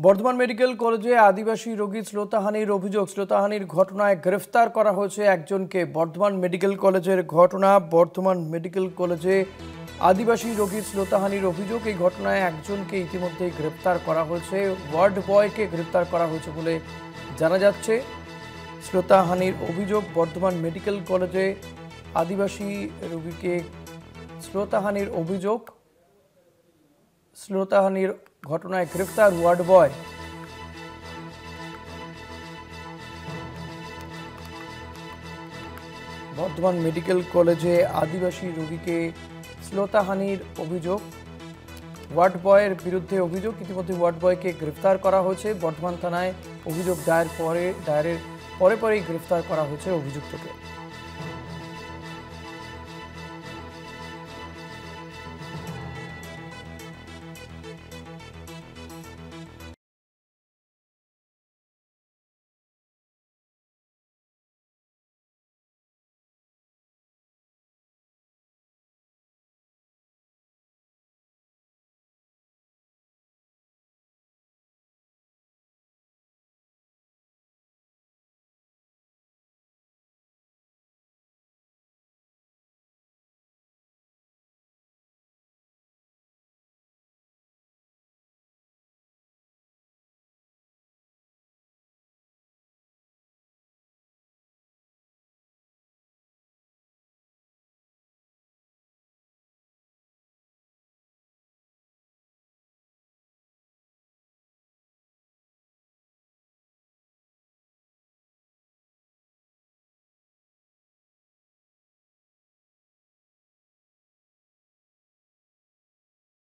Bardhaman medical কলেজে আদিবাসী রোগী শ্লীলতাহানির অভিযোগ। শ্লীলতাহানির ঘটনায় গ্রেফতার করা হয়েছে একজনকে। বর্ধমান মেডিকেল কলেজের ঘটনা। বর্ধমান মেডিকেল কলেজে আদিবাসী রোগী শ্লীলতাহানির অভিযোগ। এই ঘটনায় একজনকে ইতিমধ্যেই গ্রেফতার করা হয়েছে। ওয়ার্ড বয়কে গ্রেফতার করা হয়েছে বলে জানা যাচ্ছে। শ্লীলতাহানির অভিযোগ। বর্ধমান মেডিকেল কলেজে আদিবাসী রোগীকে শ্লীলতাহানির অভিযোগ। শ্লীলতাহানির ঘটনায় গ্রেফতার ওয়ার্ড বয়। বর্ধমান মেডিকেল কলেজে আদিবাসী রোগীকে শ্লীলতাহানির অভিযোগ। ওয়ার্ড বয়ের বিরুদ্ধে অভিযোগ। ইতিমধ্যে ওয়ার্ড বয়কে গ্রেফতার করা হয়েছে। বর্ধমান থানায় অভিযোগ দায়েরের পরেই গ্রেফতার করা হয়েছে অভিযুক্তকে।